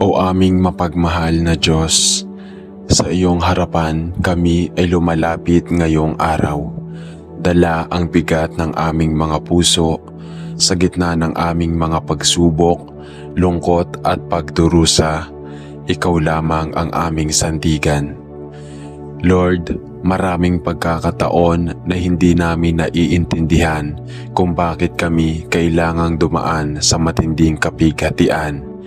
O aming mapagmahal na Diyos, sa iyong harapan kami ay lumalapit ngayong araw. Dala ang bigat ng aming mga puso sa gitna ng aming mga pagsubok, lungkot at pagdurusa. Ikaw lamang ang aming sandigan. Lord, maraming pagkakataon na hindi namin naiintindihan kung bakit kami kailangang dumaan sa matinding kapighatian.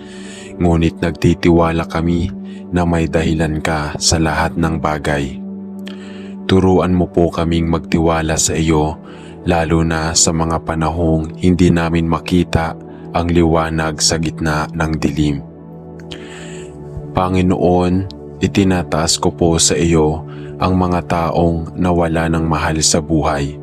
Ngunit nagtitiwala kami na may dahilan ka sa lahat ng bagay. Turuan mo po kaming magtiwala sa iyo, lalo na sa mga panahong hindi namin makita ang liwanag sa gitna ng dilim. Panginoon, itinataas ko po sa iyo ang mga taong nawala ng mahal sa buhay.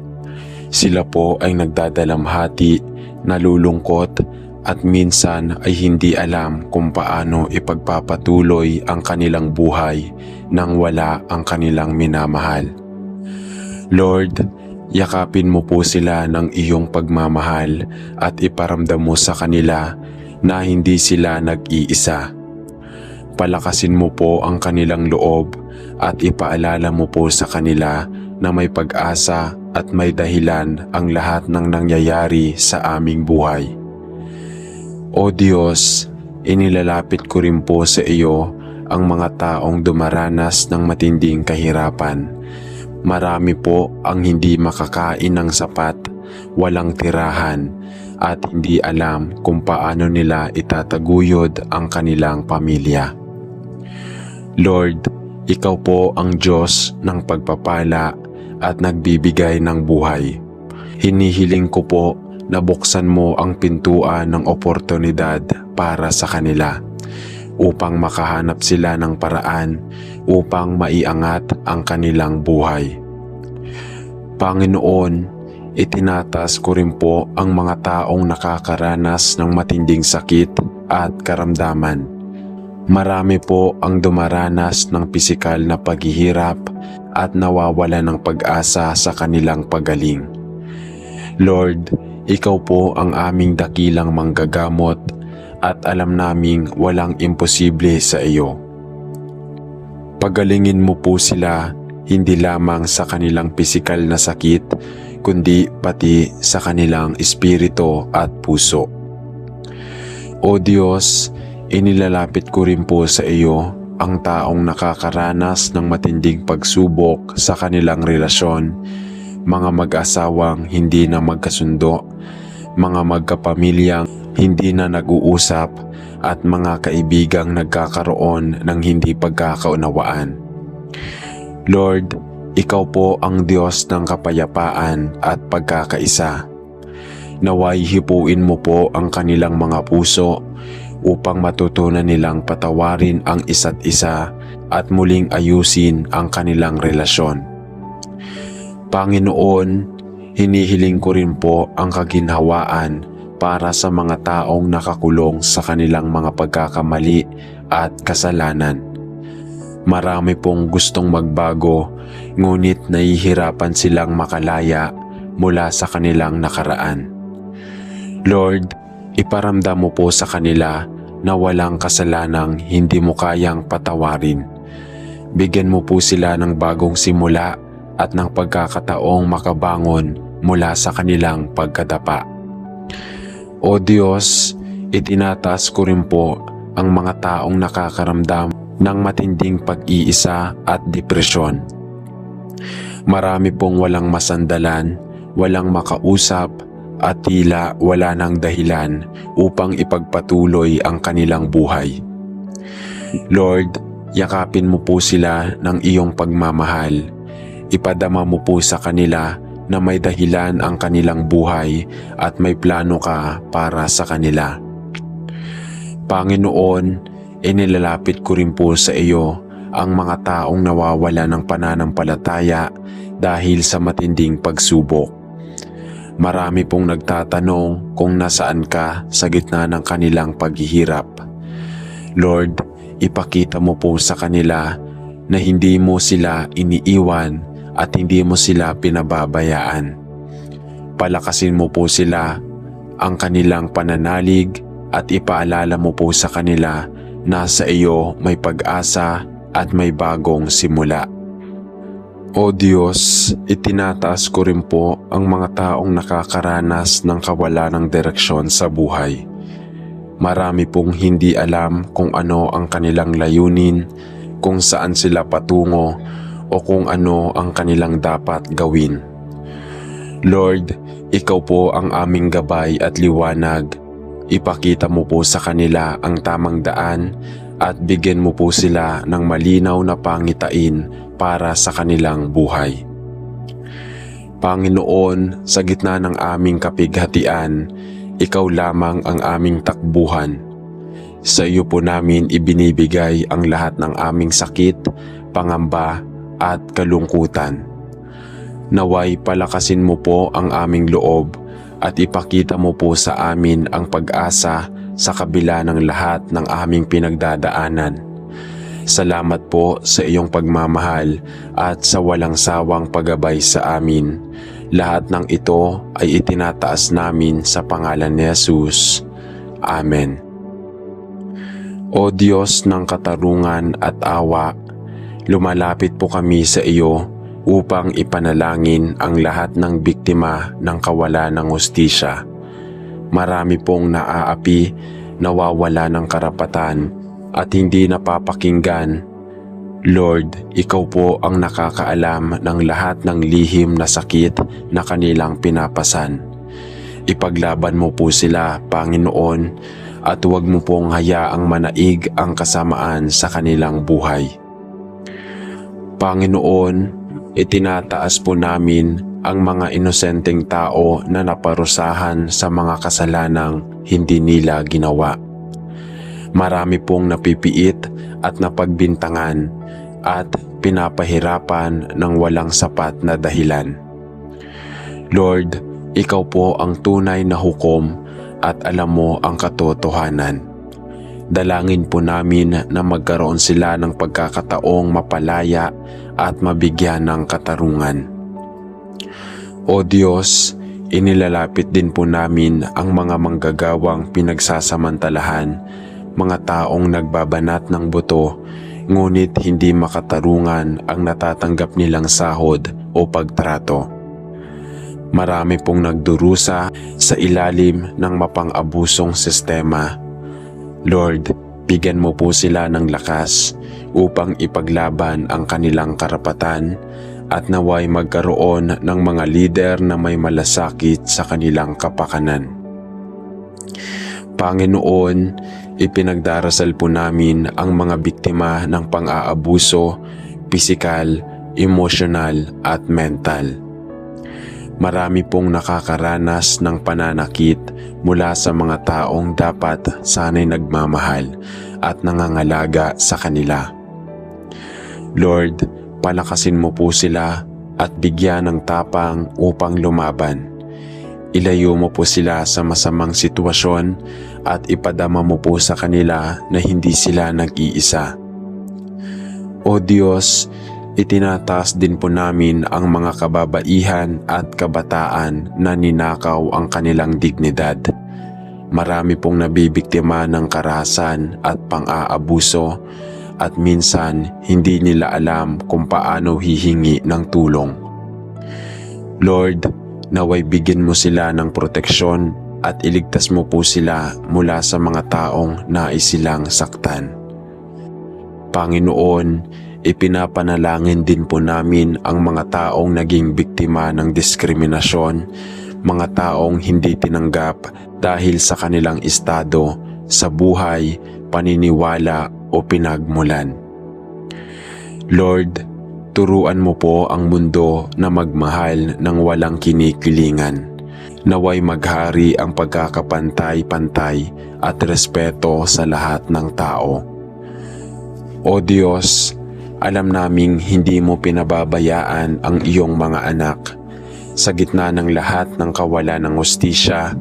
Sila po ay nagdadalamhati, nalulungkot at minsan ay hindi alam kung paano ipagpapatuloy ang kanilang buhay nang wala ang kanilang minamahal. Lord, yakapin mo po sila ng iyong pagmamahal at iparamdam mo sa kanila na hindi sila nag-iisa. Palakasin mo po ang kanilang loob at ipaalala mo po sa kanila na may pag-asa at may dahilan ang lahat ng nangyayari sa aming buhay. O Diyos, inilalapit ko rin po sa iyo ang mga taong dumaranas ng matinding kahirapan. Marami po ang hindi makakain ng sapat, walang tirahan, at hindi alam kung paano nila itataguyod ang kanilang pamilya. Lord, ikaw po ang Diyos ng pagpapala at nagbibigay ng buhay. Hinihiling ko po na buksan mo ang pintuan ng oportunidad para sa kanila upang makahanap sila ng paraan upang maiangat ang kanilang buhay. Panginoon, itinatas ko rin po ang mga taong nakakaranas ng matinding sakit at karamdaman. Marami po ang dumaranas ng pisikal na paghihirap at nawawala ng pag-asa sa kanilang pagaling. Lord, ikaw po ang aming dakilang manggagamot at alam naming walang imposible sa iyo. Pagalingin mo po sila hindi lamang sa kanilang pisikal na sakit, kundi pati sa kanilang espiritu at puso. O Diyos, inilalapit ko rin po sa iyo ang taong nakakaranas ng matinding pagsubok sa kanilang relasyon, mga mag-asawang hindi na magkasundo, mga magkapamilyang hindi na nag-uusap at mga kaibigang nagkakaroon ng hindi pagkakaunawaan. Lord, ikaw po ang Diyos ng kapayapaan at pagkakaisa. Naway hipuin mo po ang kanilang mga puso upang matutunan nilang patawarin ang isa't isa at muling ayusin ang kanilang relasyon. Panginoon, hinihiling ko rin po ang kaginhawaan para sa mga taong nakakulong sa kanilang mga pagkakamali at kasalanan. Marami pong gustong magbago, ngunit nahihirapan silang makalaya mula sa kanilang nakaraan. Lord, iparamdam mo po sa kanila na walang kasalanang hindi mo kayang patawarin. Bigyan mo po sila ng bagong simula at ng pagkakataong makabangon mula sa kanilang pagkadapa. O Diyos, itinataas ko rin po ang mga taong nakakaramdam ng matinding pag-iisa at depresyon. Marami pong walang masandalan, walang makausap, at tila wala nang dahilan upang ipagpatuloy ang kanilang buhay. Lord, yakapin mo po sila ng iyong pagmamahal. Ipadama mo po sa kanila na may dahilan ang kanilang buhay at may plano ka para sa kanila. Panginoon, inilalapit ko rin po sa iyo ang mga taong nawawala ng pananampalataya dahil sa matinding pagsubok. Marami pong nagtatanong kung nasaan ka sa gitna ng kanilang paghihirap. Lord, ipakita mo po sa kanila na hindi mo sila iniiwan at hindi mo sila pinababayaan. Palakasin mo po sila ang kanilang pananalig at ipaalala mo po sa kanila na sa iyo may pag-asa at may bagong simula. O Diyos, itinataas ko rin po ang mga taong nakakaranas ng kawalan ng direksyon sa buhay. Marami pong hindi alam kung ano ang kanilang layunin, kung saan sila patungo, o kung ano ang kanilang dapat gawin. Lord, Ikaw po ang aming gabay at liwanag. Ipakita mo po sa kanila ang tamang daan at bigyan mo po sila ng malinaw na pangitain para sa kanilang buhay. Panginoon, sa gitna ng aming kapighatian, Ikaw lamang ang aming takbuhan. Sa iyo po namin ibinibigay ang lahat ng aming sakit, pangamba at kalungkutan. Naway palakasin mo po ang aming loob at ipakita mo po sa amin ang pag-asa sa kabila ng lahat ng aming pinagdadaanan. Salamat po sa iyong pagmamahal at sa walang sawang paggabay sa amin. Lahat ng ito ay itinataas namin sa pangalan ni Jesus. Amen. O Diyos ng katarungan at awa, lumalapit po kami sa iyo upang ipanalangin ang lahat ng biktima ng kawalan ng hustisya. Marami pong naaapi, nawawala ng karapatan at hindi napapakinggan. Lord, Ikaw po ang nakakaalam ng lahat ng lihim na sakit na kanilang pinapasan. Ipaglaban mo po sila, Panginoon, at huwag mo pong hayaang manaig ang kasamaan sa kanilang buhay. Panginoon, itinataas po namin ang mga inosenteng tao na naparusahan sa mga kasalanang hindi nila ginawa. Marami pong napipiit at napagbintangan at pinapahirapan ng walang sapat na dahilan. Lord, Ikaw po ang tunay na hukom at alam mo ang katotohanan. Dalangin po namin na magkaroon sila ng pagkakataong mapalaya at mabigyan ng katarungan. O Diyos, inilalapit din po namin ang mga manggagawang pinagsasamantalahan, mga taong nagbabanat ng buto, ngunit hindi makatarungan ang natatanggap nilang sahod o pagtrato. Marami pong nagdurusa sa ilalim ng mapang-abusong sistema. Lord, bigyan mo po sila ng lakas upang ipaglaban ang kanilang karapatan at naway magkaroon ng mga lider na may malasakit sa kanilang kapakanan. Panginoon, ipinagdarasal po namin ang mga biktima ng pang-aabuso, pisikal, emosyonal at mental. Marami pong nakakaranas ng pananakit mula sa mga taong dapat sana'y nagmamahal at nangangalaga sa kanila. Lord, palakasin mo po sila at bigyan ng tapang upang lumaban. Ilayo mo po sila sa masamang sitwasyon at ipadama mo po sa kanila na hindi sila nag-iisa. O Diyos, itinataas din po namin ang mga kababaihan at kabataan na ninakaw ang kanilang dignidad. Marami pong nabibiktima ng karahasan at pang-aabuso at minsan hindi nila alam kung paano hihingi ng tulong. Lord, naway bigyan mo sila ng proteksyon at iligtas mo po sila mula sa mga taong nais silang saktan. Panginoon, ipinapanalangin din po namin ang mga taong naging biktima ng diskriminasyon, mga taong hindi tinanggap dahil sa kanilang estado, sa buhay, paniniwala o pinagmulan. Lord, turuan mo po ang mundo na magmahal ng walang kinikilingan. Naway maghari ang pagkakapantay-pantay at respeto sa lahat ng tao. O Diyos, alam naming hindi mo pinababayaan ang iyong mga anak. Sa gitna ng lahat ng kawalan ng hustisya,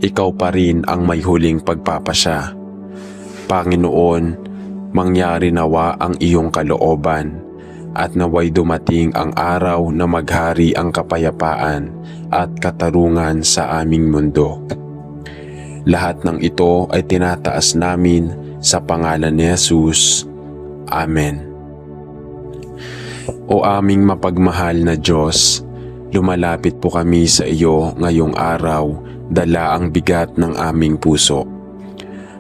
ikaw pa rin ang may huling pagpapasya. Panginoon, mangyari nawa ang iyong kalooban at naway dumating ang araw na maghari ang kapayapaan at katarungan sa aming mundo. Lahat ng ito ay tinataas namin Sa pangalan ni Jesus. Amen. O aming mapagmahal na Diyos, lumalapit po kami sa iyo ngayong araw, dala ang bigat ng aming puso.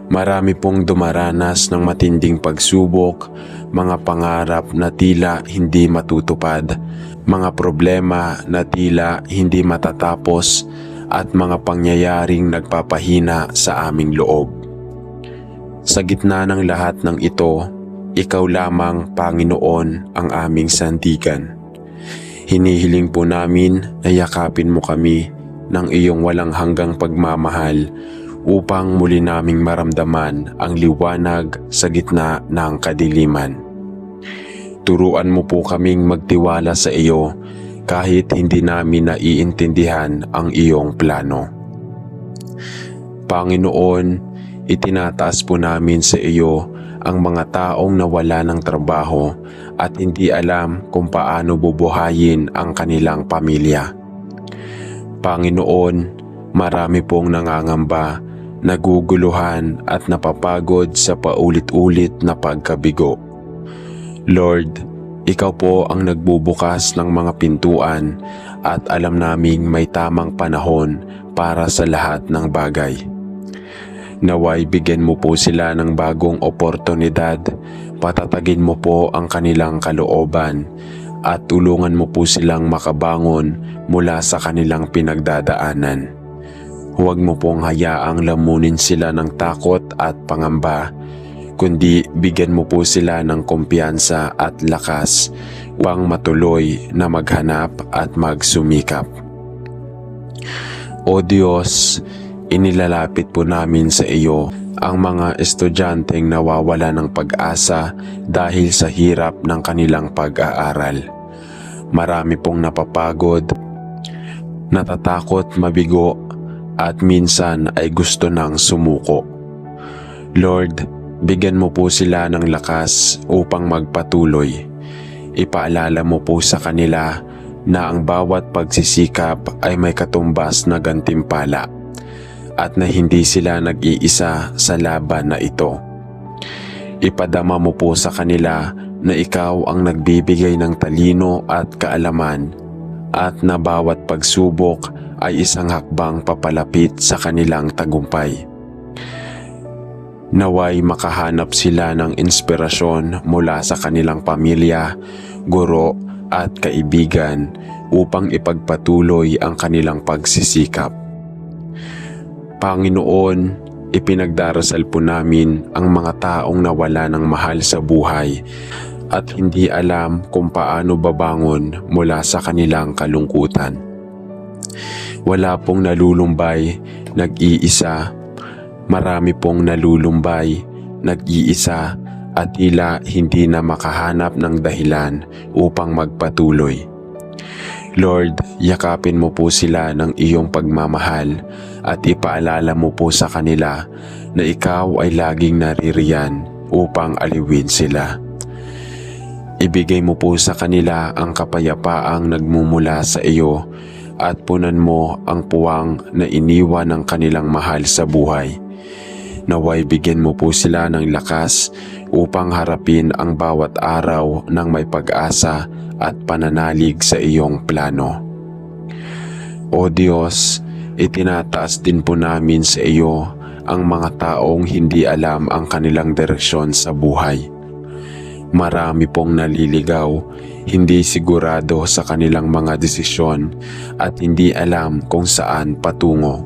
Marami pong dumaranas ng matinding pagsubok, mga pangarap na tila hindi matutupad, mga problema na tila hindi matatapos, at mga pangyayaring nagpapahina sa aming loob. Sa gitna ng lahat ng ito, ikaw lamang, Panginoon, ang aming sandigan. Hinihiling po namin na yakapin mo kami ng iyong walang hanggang pagmamahal upang muli naming maramdaman ang liwanag sa gitna ng kadiliman. Turuan mo po kaming magtiwala sa iyo kahit hindi namin naiintindihan ang iyong plano. Panginoon, itinataas po namin sa iyo ang mga taong nawala ng trabaho at hindi alam kung paano bubuhayin ang kanilang pamilya. Panginoon, marami pong nangangamba, naguguluhan at napapagod sa paulit-ulit na pagkabigo. Lord, ikaw po ang nagbubukas ng mga pintuan at alam naming may tamang panahon para sa lahat ng bagay. Naway bigyan mo po sila ng bagong oportunidad, patatagin mo po ang kanilang kalooban at tulungan mo po silang makabangon mula sa kanilang pinagdadaanan. Huwag mo pong hayaang lamunin sila ng takot at pangamba, kundi bigyan mo po sila ng kumpiyansa at lakas upang matuloy na maghanap at magsumikap. O Diyos, inilalapit po namin sa iyo ang mga estudyanteng nawawala ng pag-asa dahil sa hirap ng kanilang pag-aaral. Marami pong napapagod, natatakot mabigo at minsan ay gusto nang sumuko. Lord, bigyan mo po sila ng lakas upang magpatuloy. Ipaalala mo po sa kanila na ang bawat pagsisikap ay may katumbas na gantimpala at na hindi sila nag-iisa sa laban na ito. Ipadama mo po sa kanila na ikaw ang nagbibigay ng talino at kaalaman at na bawat pagsubok ay isang hakbang papalapit sa kanilang tagumpay. Naway makahanap sila ng inspirasyon mula sa kanilang pamilya, guro at kaibigan upang ipagpatuloy ang kanilang pagsisikap. Panginoon, ipinagdarasal po namin ang mga taong nawala ng mahal sa buhay at hindi alam kung paano babangon mula sa kanilang kalungkutan. Wala pong nalulumbay, nag-iisa. Marami pong nalulumbay, nag-iisa at tila hindi na makahanap ng dahilan upang magpatuloy. Lord, yakapin mo po sila ng iyong pagmamahal at ipaalala mo po sa kanila na ikaw ay laging naririyan upang aliwin sila. Ibigay mo po sa kanila ang kapayapaang nagmumula sa iyo at punan mo ang puwang na iniwan ng kanilang mahal sa buhay. Naway bigyan mo po sila ng lakas upang harapin ang bawat araw ng may pag-asa at pananalig sa iyong plano. O Diyos, itinataas din po namin sa iyo ang mga taong hindi alam ang kanilang direksyon sa buhay. Marami pong naliligaw, hindi sigurado sa kanilang mga desisyon at hindi alam kung saan patungo.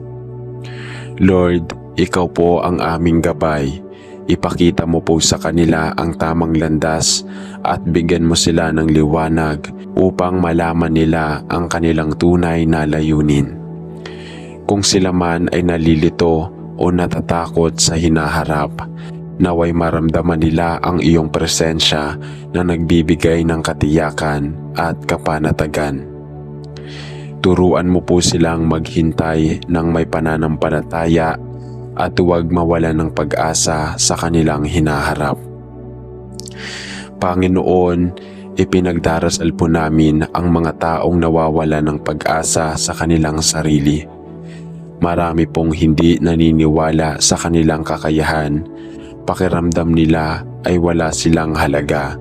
Lord, ikaw po ang aming gabay. Ipakita mo po sa kanila ang tamang landas at bigyan mo sila ng liwanag upang malaman nila ang kanilang tunay na layunin. Kung sila man ay nalilito o natatakot sa hinaharap, naway maramdaman nila ang iyong presensya na nagbibigay ng katiyakan at kapanatagan. Turuan mo po silang maghintay ng may pananampalataya at huwag mawala ng pag-asa sa kanilang hinaharap. Panginoon, ipinagdarasal po namin ang mga taong nawawala ng pag-asa sa kanilang sarili. Marami pong hindi naniniwala sa kanilang kakayahan, pakiramdam nila ay wala silang halaga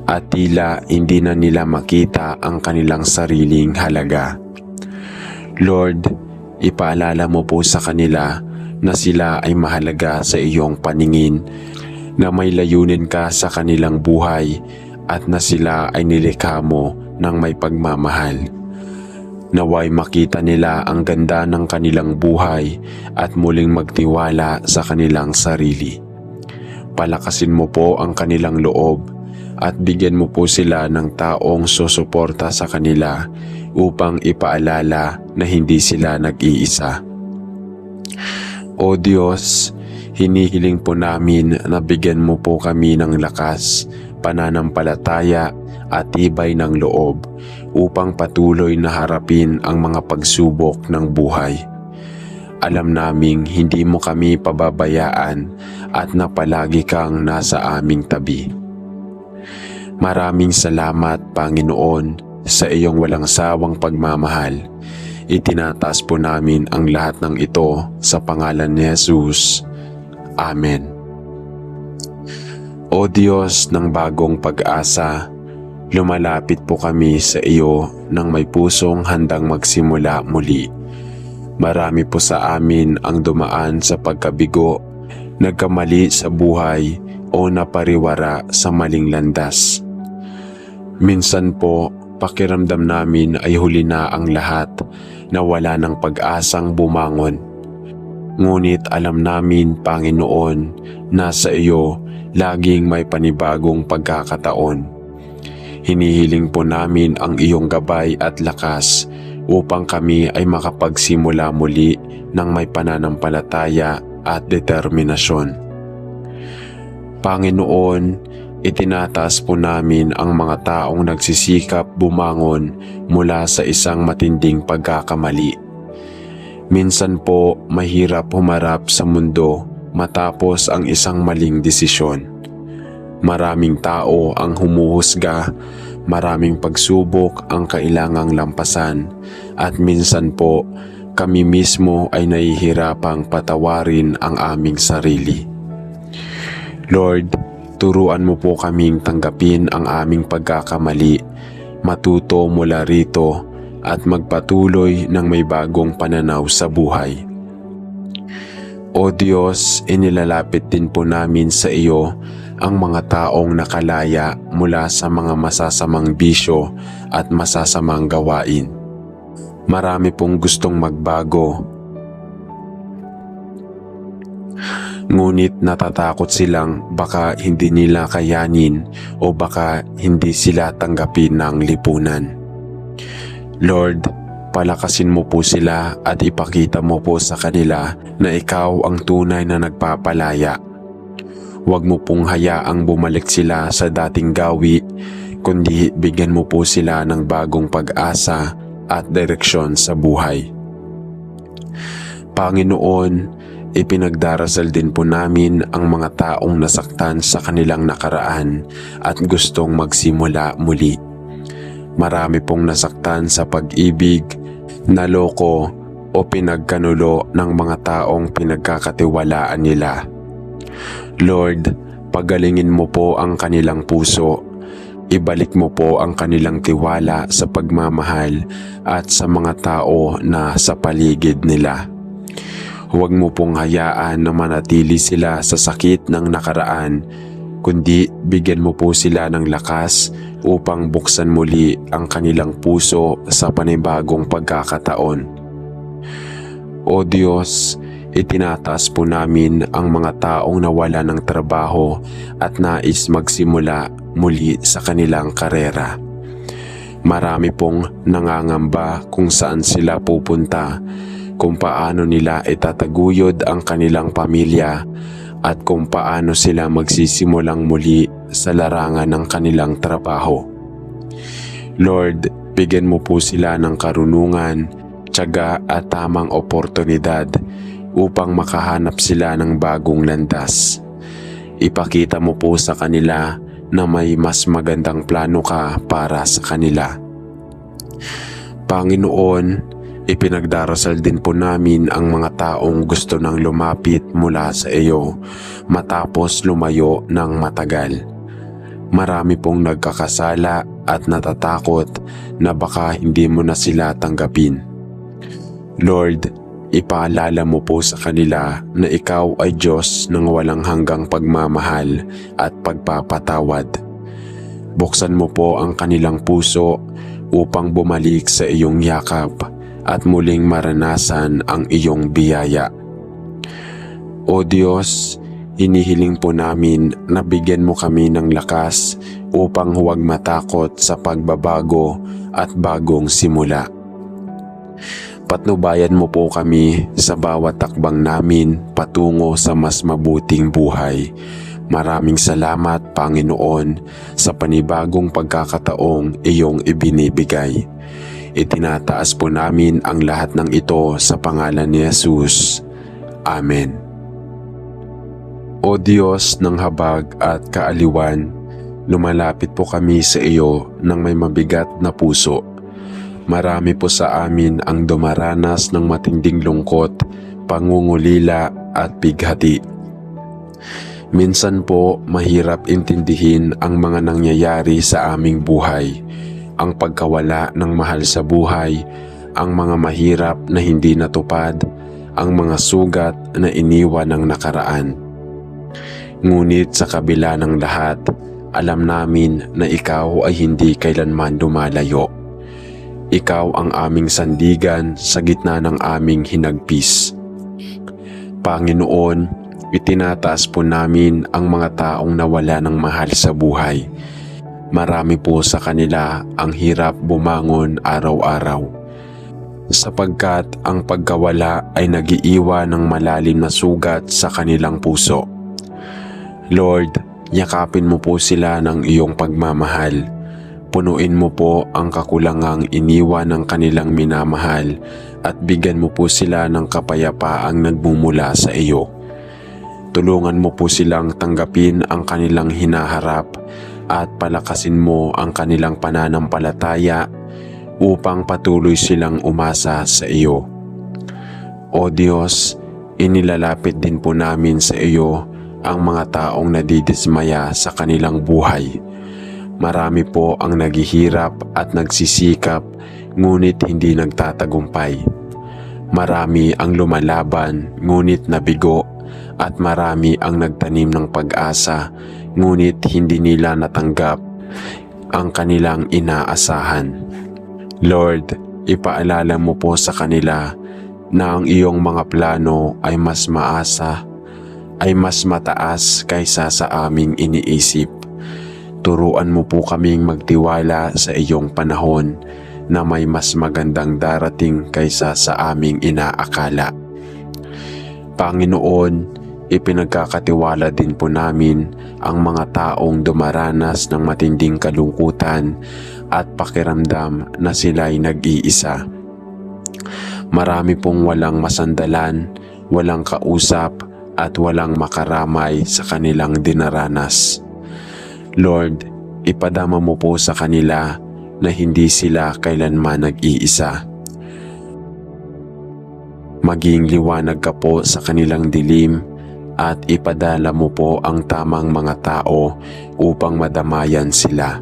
at tila hindi na nila makita ang kanilang sariling halaga. Lord, ipaalala mo po sa kanila na sila ay mahalaga sa iyong paningin, na may layunin ka sa kanilang buhay at na sila ay nilikha mo ng may pagmamahal. Naway makita nila ang ganda ng kanilang buhay at muling magtiwala sa kanilang sarili. Palakasin mo po ang kanilang loob at bigyan mo po sila ng taong susuporta sa kanila upang ipaalala na hindi sila nag-iisa. O Diyos, hinihiling po namin na bigyan mo po kami ng lakas, pananampalataya at tibay ng loob upang patuloy na harapin ang mga pagsubok ng buhay. Alam naming hindi mo kami pababayaan at na palagi kang nasa aming tabi. Maraming salamat, Panginoon, sa iyong walang sawang pagmamahal. Itinataas po namin ang lahat ng ito sa pangalan ni Jesus. Amen. O Diyos ng bagong pag-asa, lumalapit po kami sa iyo ng may pusong handang magsimula muli. Marami po sa amin ang dumaan sa pagkabigo, nagkamali sa buhay o napariwara sa maling landas. Minsan po, pakiramdam namin ay huli na ang lahat, na wala ng pag-asang bumangon. Ngunit alam namin, Panginoon, na sa iyo laging may panibagong pagkakataon. Hinihiling po namin ang iyong gabay at lakas upang kami ay makapagsimula muli ng may pananampalataya at determinasyon. Panginoon, itinataas po namin ang mga taong nagsisikap bumangon mula sa isang matinding pagkakamali. Minsan po mahirap humarap sa mundo matapos ang isang maling desisyon. Maraming tao ang humuhusga, maraming pagsubok ang kailangang lampasan, at minsan po kami mismo ay nahihirapang patawarin ang aming sarili. Lord, turuan mo po kaming tanggapin ang aming pagkakamali, matuto mula rito at magpatuloy ng may bagong pananaw sa buhay. O Diyos, inilalapit din po namin sa iyo ang mga taong nakalaya mula sa mga masasamang bisyo at masasamang gawain. Marami pong gustong magbago, ngunit natatakot silang baka hindi nila kayanin o baka hindi sila tanggapin ng lipunan. Lord, palakasin mo po sila at ipakita mo po sa kanila na ikaw ang tunay na nagpapalaya. Huwag mo pong hayaang bumalik sila sa dating gawi, kundi bigyan mo po sila ng bagong pag-asa at direksyon sa buhay. Panginoon, ipinagdarasal din po namin ang mga taong nasaktan sa kanilang nakaraan at gustong magsimula muli. Marami pong nasaktan sa pag-ibig, naloko o pinagkanulo ng mga taong pinagkakatiwalaan nila. Lord, pagalingin mo po ang kanilang puso. Ibalik mo po ang kanilang tiwala sa pagmamahal at sa mga tao na sa paligid nila. Huwag mo pong hayaan na manatili sila sa sakit ng nakaraan, kundi bigyan mo po sila ng lakas upang buksan muli ang kanilang puso sa panibagong pagkakataon. O Diyos, itinataas po namin ang mga taong nawala ng trabaho at nais magsimula muli sa kanilang karera. Marami pong nangangamba kung saan sila pupunta, kung paano nila itataguyod ang kanilang pamilya at kung paano sila magsisimulang muli sa larangan ng kanilang trabaho. Lord, bigyan mo po sila ng karunungan, tiyaga at tamang oportunidad upang makahanap sila ng bagong landas. Ipakita mo po sa kanila na may mas magandang plano ka para sa kanila. Panginoon, Ipinagdarasal din po namin ang mga taong gusto nang lumapit mula sa iyo matapos lumayo ng matagal. Marami pong nagkakasala at natatakot na baka hindi mo na sila tanggapin. Lord, ipaalala mo po sa kanila na ikaw ay Diyos ng walang hanggang pagmamahal at pagpapatawad. Buksan mo po ang kanilang puso upang bumalik sa iyong yakap at muling maranasan ang iyong biyaya. O Diyos, hinihiling po namin na bigyan mo kami ng lakas upang huwag matakot sa pagbabago at bagong simula. Patnubayan mo po kami sa bawat takbang namin patungo sa mas mabuting buhay. Maraming salamat, Panginoon, sa panibagong pagkakataong iyong ibinibigay. Itinataas po namin ang lahat ng ito sa pangalan ni Jesus. Amen. O Diyos ng habag at kaaliwan, lumalapit po kami sa iyo ng may mabigat na puso. Marami po sa amin ang dumaranas ng matinding lungkot, pangungulila at bighati. Minsan po mahirap intindihin ang mga nangyayari sa aming buhay. Ang pagkawala ng mahal sa buhay, ang mga mahirap na hindi natupad, ang mga sugat na iniwan ng nakaraan. Ngunit sa kabila ng lahat, alam namin na ikaw ay hindi kailanman lumalayo. Ikaw ang aming sandigan sa gitna ng aming hinagpis. Panginoon, itinataas po namin ang mga taong nawala ng mahal sa buhay. Marami po sa kanila ang hirap bumangon araw-araw, sapagkat ang pagkawala ay nag-iiwan ng malalim na sugat sa kanilang puso. Lord, yakapin mo po sila ng iyong pagmamahal. Punuin mo po ang kakulangang iniwan ng kanilang minamahal at bigyan mo po sila ng kapayapaang nagmumula sa iyo. Tulungan mo po silang tanggapin ang kanilang hinaharap at palakasin mo ang kanilang pananampalataya upang patuloy silang umasa sa iyo. O Diyos, inilalapit din po namin sa iyo ang mga taong nadidismaya sa kanilang buhay. Marami po ang naghihirap at nagsisikap ngunit hindi nagtatagumpay. Marami ang lumalaban ngunit nabigo at marami ang nagtanim ng pag-asa ngunit hindi nila natanggap ang kanilang inaasahan. Lord, ipaalala mo po sa kanila na ang iyong mga plano ay mas mataas kaysa sa aming iniisip. Turuan mo po kaming magtiwala sa iyong panahon na may mas magandang darating kaysa sa aming inaakala. Panginoon, ipinagkakatiwala din po namin ang mga taong dumaranas ng matinding kalungkutan at pakiramdam na sila'y nag-iisa. Marami pong walang masandalan, walang kausap at walang makaramay sa kanilang dinaranas. Lord, ipadama mo po sa kanila na hindi sila kailanman nag-iisa. Maging liwanag ka po sa kanilang dilim at ipadala mo po ang tamang mga tao upang madamayan sila.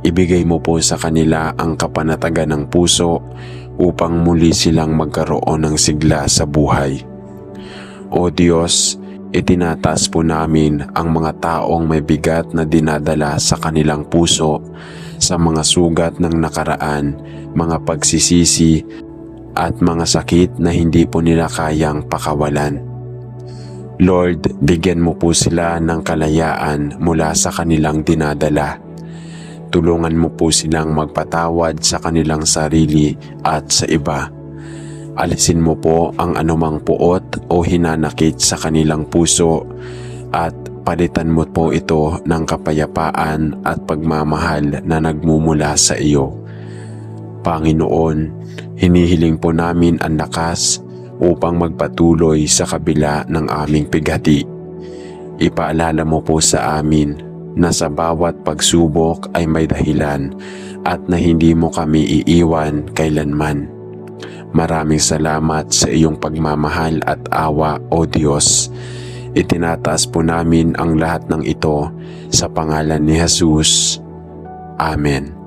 Ibigay mo po sa kanila ang kapanatagan ng puso upang muli silang magkaroon ng sigla sa buhay. O Diyos, itinataas po namin ang mga taong may bigat na dinadala sa kanilang puso sa mga sugat ng nakaraan, mga pagsisisi at mga sakit na hindi po nila kayang pakawalan. Lord, bigyan mo po sila ng kalayaan mula sa kanilang dinadala. Tulungan mo po silang magpatawad sa kanilang sarili at sa iba. Alisin mo po ang anumang puot o hinanakit sa kanilang puso at palitan mo po ito ng kapayapaan at pagmamahal na nagmumula sa iyo. Panginoon, hinihiling po namin ang lakas upang magpatuloy sa kabila ng aming pighati. Ipaalala mo po sa amin na sa bawat pagsubok ay may dahilan at na hindi mo kami iiwan kailanman. Maraming salamat sa iyong pagmamahal at awa, O Diyos. Itinataas po namin ang lahat ng ito sa pangalan ni Jesus. Amen.